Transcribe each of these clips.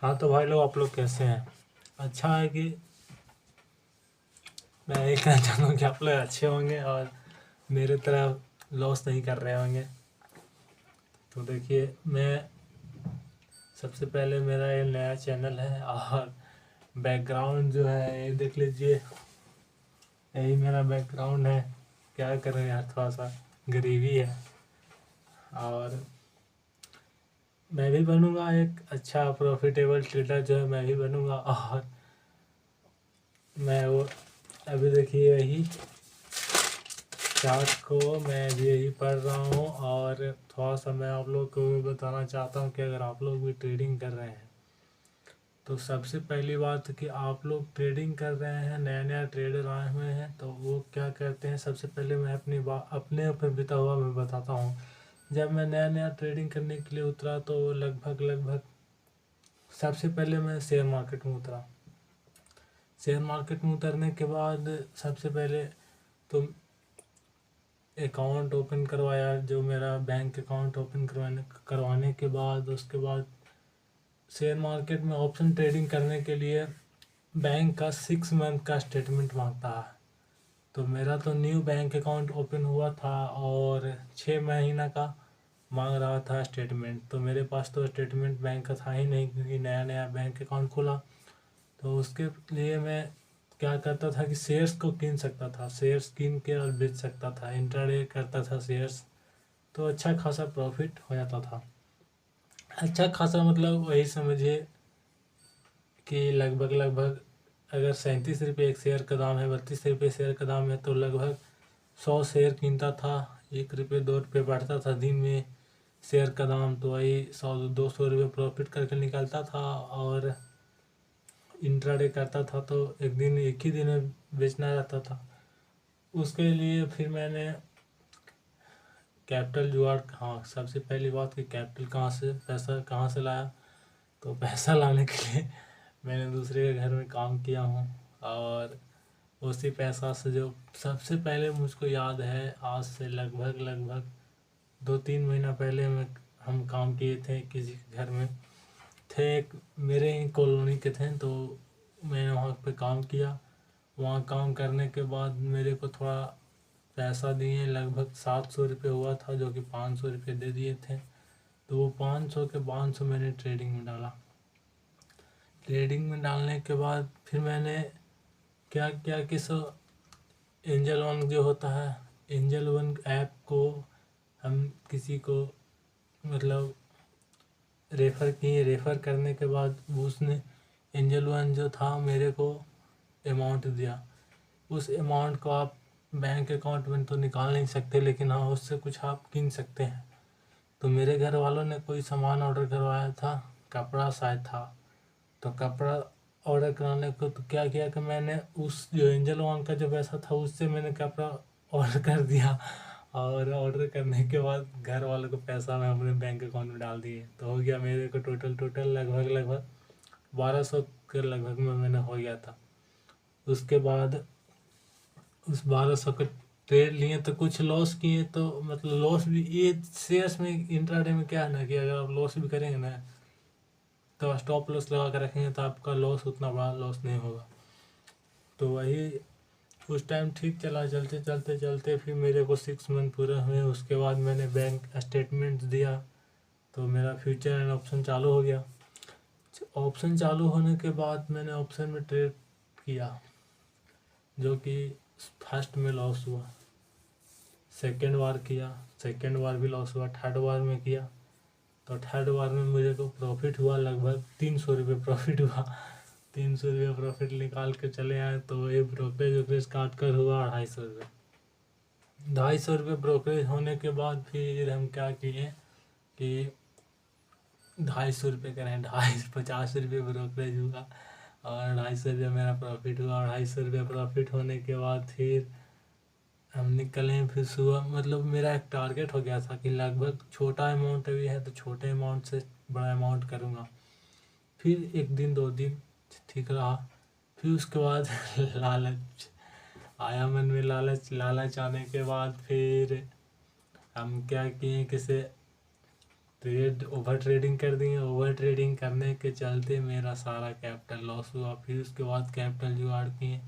हाँ तो भाई लोग, आप लोग कैसे हैं? अच्छा है कि मैं यही कहना चाहता हूँ कि आप लोग अच्छे होंगे और मेरे तरह लॉस नहीं कर रहे होंगे। तो देखिए, मैं सबसे पहले, मेरा ये नया चैनल है और बैकग्राउंड जो है ये देख लीजिए, यही मेरा बैकग्राउंड है। क्या करें यार, थोड़ा सा गरीबी है। और मैं भी बनूंगा एक अच्छा प्रॉफिटेबल ट्रेडर, जो है मैं भी बनूंगा। और मैं वो, अभी देखिए यही चार्ट को मैं भी यही पढ़ रहा हूँ। और थोड़ा सा मैं आप लोग को भी बताना चाहता हूँ कि अगर आप लोग भी ट्रेडिंग कर रहे हैं तो सबसे पहली बात कि आप लोग ट्रेडिंग कर रहे हैं, नया नया ट्रेडर आए हुए हैं, तो वो क्या करते हैं। सबसे पहले मैं अपने ऊपर बीता हुआ मैं बताता हूँ। जब मैं नया नया ट्रेडिंग करने के लिए उतरा तो लगभग सबसे पहले मैं शेयर मार्केट में उतरा। शेयर मार्केट में उतरने के बाद सबसे पहले तो अकाउंट ओपन करवाया, जो मेरा बैंक अकाउंट ओपन करवाने के बाद, उसके बाद शेयर मार्केट में ऑप्शन ट्रेडिंग करने के लिए बैंक का 6 मंथ का स्टेटमेंट मांगता है। तो मेरा तो न्यू बैंक अकाउंट ओपन हुआ था और 6 महीना का मांग रहा था स्टेटमेंट। तो मेरे पास तो स्टेटमेंट बैंक का था ही नहीं, क्योंकि नया नया बैंक अकाउंट खोला। तो उसके लिए मैं क्या करता था कि शेयर्स को कीन सकता था, शेयर्स कीन के और बेच सकता था, इंट्राडे करता था शेयर्स। तो अच्छा खासा प्रॉफिट हो जाता था। अच्छा खासा मतलब वही समझिए कि लगभग अगर 37 रुपये एक शेयर का दाम है, 32 रुपये शेयर का दाम है, तो लगभग 100 शेयर कीनता था। 1 रुपये 2 रुपये बढ़ता था दिन में शेयर का दाम, तो वही 100-200 रुपये प्रॉफिट करके निकलता था। और इंट्राडे करता था तो एक ही दिन में बेचना रहता था। उसके लिए फिर मैंने कैपिटल जुगाड़, हाँ सबसे पहली बात कि कैपिटल पैसा कहाँ से लाया। तो पैसा लाने के लिए मैंने दूसरे के घर में काम किया हूँ। और उसी पैसा से, जो सबसे पहले मुझको याद है, आज से लगभग 2-3 महीना पहले हम काम किए थे किसी के घर में। थे एक मेरे ही कॉलोनी के थे, तो मैंने वहाँ पे काम किया। वहाँ काम करने के बाद मेरे को थोड़ा पैसा दिए, लगभग 700 रुपये हुआ था, जो कि 500 रुपये दे दिए थे। तो वो 500 के 500 मैंने ट्रेडिंग में डाला। ट्रेडिंग में डालने के बाद फिर मैंने क्या किया कि एंजल वन जो होता है, एंजल वन ऐप को हम किसी को मतलब रेफ़र किए। रेफ़र करने के बाद उसने, एंजल वन जो था, मेरे को अमाउंट दिया। उस अमाउंट को आप बैंक अकाउंट में तो निकाल नहीं सकते, लेकिन हाँ उससे कुछ आप कीन सकते हैं। तो मेरे घर वालों ने कोई सामान ऑर्डर करवाया था, कपड़ा शायद था। तो कपड़ा ऑर्डर कराने को तो क्या किया कि मैंने उस जो एंजल वन का जो पैसा था उससे मैंने कपड़ा ऑर्डर कर दिया। और ऑर्डर करने के बाद घर वालों को पैसा मैं अपने बैंक अकाउंट में डाल दिए। तो हो गया मेरे को टोटल लगभग 1200 के लगभग में मैंने हो गया था। उसके बाद उस 1200 के ट्रेड लिए तो कुछ लॉस किए, तो मतलब लॉस भी, ये शेयर्स में इंट्राडे में क्या है ना कि अगर आप लॉस भी करेंगे ना तो स्टॉप लॉस लगा कर रखेंगे तो आपका लॉस उतना बड़ा लॉस नहीं होगा। तो वही उस टाइम ठीक चला, चलते फिर मेरे को 6 मंथ पूरे हुए। उसके बाद मैंने बैंक स्टेटमेंट दिया, तो मेरा फ्यूचर एंड ऑप्शन चालू हो गया। ऑप्शन चालू होने के बाद मैंने ऑप्शन में ट्रेड किया, जो कि फर्स्ट में लॉस हुआ, सेकेंड बार किया, सेकेंड बार भी लॉस हुआ, थर्ड बार में किया तो थर्ड बार में मुझे को प्रॉफिट हुआ, लगभग 300 रुपये प्रॉफिट हुआ। 300 रुपये प्रॉफिट निकाल के चले आए। तो ये ब्रोकरेज वोकरेज काट कर हुआ 250 रुपये। 250 रुपये ब्रोकरेज होने के बाद फिर हम क्या किए कि 250 रुपये करें, 250 रुपये ब्रोकरेज हुआ और 250 रुपये मेरा प्रॉफिट हुआ। और 250 रुपये प्रॉफिट होने के बाद फिर हम निकले। फिर सुबह मतलब मेरा एक टारगेट हो गया था कि लगभग छोटा अमाउंट अभी है तो छोटे अमाउंट से बड़ा अमाउंट करूँगा। फिर 1 दिन 2 दिन ठीक रहा। फिर उसके बाद लालच आया मन में, लालच आने के बाद फिर हम क्या किए कि से ओवर ट्रेडिंग कर दिए। ओवर ट्रेडिंग करने के चलते मेरा सारा कैपिटल लॉस हुआ। फिर उसके बाद कैपिटल जुगाड़ किए,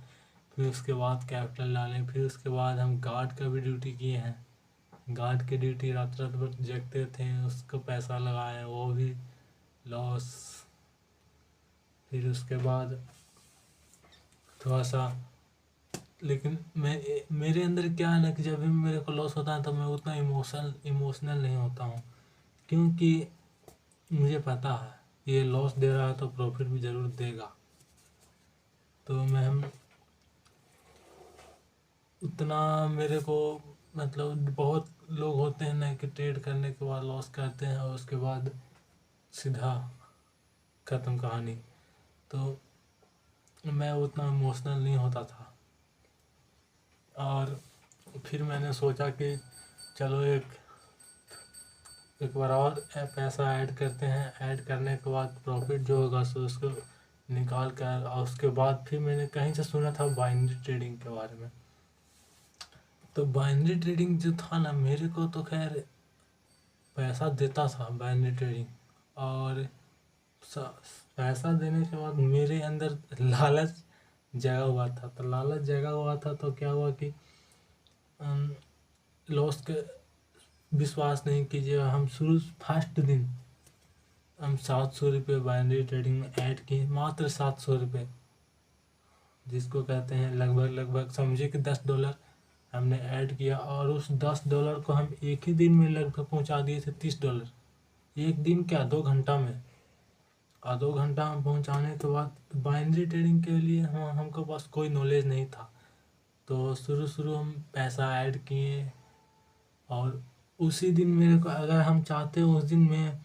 फिर उसके बाद कैपिटल डाले, फिर उसके बाद हम गार्ड का भी ड्यूटी किए हैं। गार्ड की ड्यूटी रात रात भर जगते थे, उसको पैसा लगाए, वो भी लॉस। फिर उसके बाद थोड़ा सा, लेकिन मेरे अंदर क्या है ना कि जब भी मेरे को लॉस होता है तो मैं उतना इमोशनल नहीं होता हूँ, क्योंकि मुझे पता है ये लॉस दे रहा है तो प्रॉफिट भी ज़रूर देगा। तो मैं उतना मेरे को मतलब, बहुत लोग होते हैं ना कि ट्रेड करने के बाद लॉस करते हैं और उसके बाद सीधा ख़त्म कहानी। तो मैं उतना इमोशनल नहीं होता था। और फिर मैंने सोचा कि चलो एक बार और पैसा ऐड करते हैं। ऐड करने के बाद प्रॉफिट जो होगा सो उसको निकाल कर, और उसके बाद फिर मैंने कहीं से सुना था बाइनरी ट्रेडिंग के बारे में। तो बाइनरी ट्रेडिंग जो था ना, मेरे को तो खैर पैसा देता था बाइनरी ट्रेडिंग, और पैसा देने के बाद मेरे अंदर लालच जगा हुआ था। तो लालच जगा हुआ था तो क्या हुआ कि लॉस के विश्वास नहीं कीजिएगा, हम शुरू फर्स्ट दिन हम 700 रुपये बाइनरी ट्रेडिंग में ऐड किए, मात्र 700 रुपये, जिसको कहते हैं लगभग समझिए कि $10 हमने ऐड किया। और उस $10 को हम एक ही दिन में लगभग पहुंचा दिए थे $30। एक दिन क्या, 2 घंटा में। और 2 घंटा में पहुंचाने के बाद बाइनरी ट्रेडिंग के लिए हमको पास कोई नॉलेज नहीं था। तो शुरू हम पैसा ऐड किए, और उसी दिन मेरे को, अगर हम चाहते उस दिन में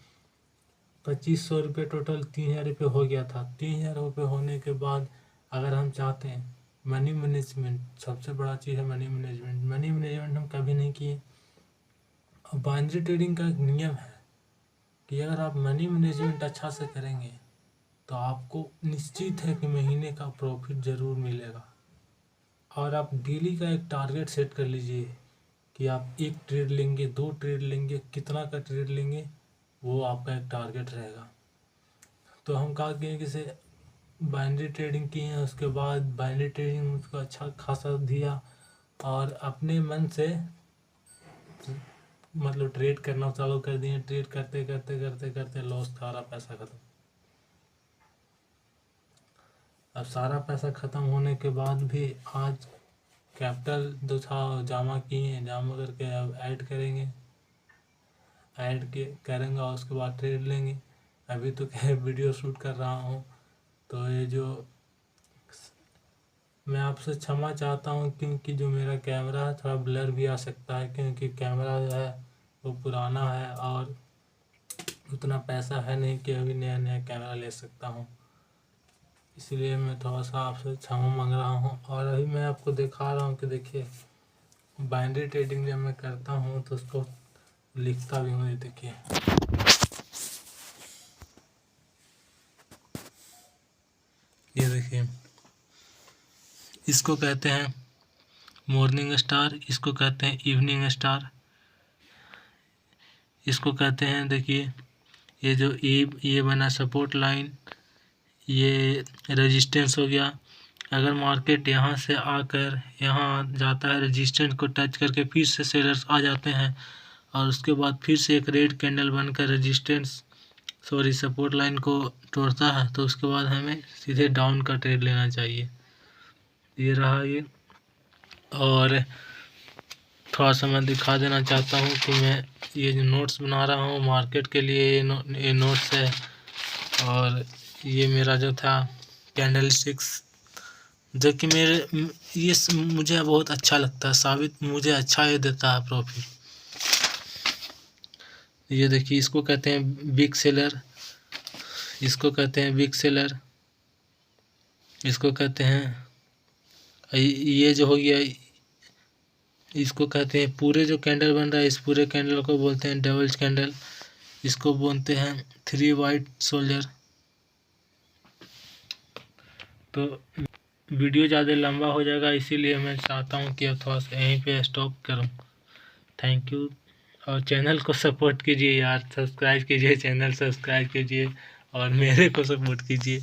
2500 रुपये, टोटल 3000 रुपये हो गया था। 3000 रुपये होने के बाद अगर हम चाहते हैं मनी मैनेजमेंट, सबसे बड़ा चीज़ है मनी मैनेजमेंट। मनी मैनेजमेंट हम कभी नहीं किए। और बाइनरी ट्रेडिंग का एक नियम है कि अगर आप मनी मैनेजमेंट अच्छा से करेंगे तो आपको निश्चित है कि महीने का प्रॉफिट ज़रूर मिलेगा। और आप डेली का एक टारगेट सेट कर लीजिए कि आप 1 ट्रेड लेंगे, 2 ट्रेड लेंगे, कितना का ट्रेड लेंगे, वो आपका एक टारगेट रहेगा। तो हम कहा कि जैसे बाइनरी ट्रेडिंग की है, उसके बाद बाइनरी ट्रेडिंग मुझको अच्छा खासा दिया, और अपने मन से मतलब ट्रेड करना चालू कर दिए। ट्रेड करते करते करते करते लॉस, सारा पैसा खत्म। अब सारा पैसा ख़त्म होने के बाद भी आज कैपिटल जो था जमा किए, जमा करके अब ऐड करेंगे, ऐड के करेंगे और उसके बाद ट्रेड लेंगे। अभी तो क्या वीडियो शूट कर रहा हूँ, तो ये जो मैं आपसे क्षमा चाहता हूँ, क्योंकि जो मेरा कैमरा है थोड़ा ब्लर भी आ सकता है, क्योंकि कैमरा जो है वो पुराना है और उतना पैसा है नहीं कि अभी नया नया कैमरा ले सकता हूँ। इसलिए मैं थोड़ा सा आपसे क्षमा मांग रहा हूँ। और अभी मैं आपको दिखा रहा हूँ कि देखिए, बाइनरी ट्रेडिंग जब मैं करता हूँ तो उसको लिखता भी हूँ। ये देखिए, ये देखिए, इसको कहते हैं मॉर्निंग स्टार, इसको कहते हैं इवनिंग स्टार, इसको कहते हैं, देखिए ये जो ये बना सपोर्ट लाइन, ये रेजिस्टेंस हो गया। अगर मार्केट यहाँ से आकर यहाँ जाता है, रेजिस्टेंस को टच करके फिर से सेलर्स आ जाते हैं, और उसके बाद फिर से एक रेड कैंडल बनकर सपोर्ट लाइन को तोड़ता है, तो उसके बाद हमें सीधे डाउन का ट्रेड लेना चाहिए। ये रहा ये। और थोड़ा सा मैं दिखा देना चाहता हूँ कि मैं ये जो नोट्स बना रहा हूँ मार्केट के लिए, ये नोट्स है। और ये मेरा जो था कैंडल स्टिक्स, जो कि मुझे बहुत अच्छा लगता है, साबित मुझे अच्छा ये देता है प्रॉफिट। ये देखिए, इसको कहते हैं बिग सेलर, इसको कहते हैं बिग सेलर, इसको कहते हैं, ये जो हो गया इसको कहते हैं, पूरे जो कैंडल बन रहा है इस पूरे कैंडल को बोलते हैं डबल्स कैंडल, इसको बोलते हैं 3 वाइट सोल्जर। तो वीडियो ज़्यादा लंबा हो जाएगा, इसीलिए मैं चाहता हूँ कि अब थोड़ा सा यहीं पे स्टॉप करूँ। Thank you. और चैनल को सपोर्ट कीजिए यार, सब्सक्राइब कीजिए, चैनल सब्सक्राइब कीजिए और मेरे को सपोर्ट कीजिए।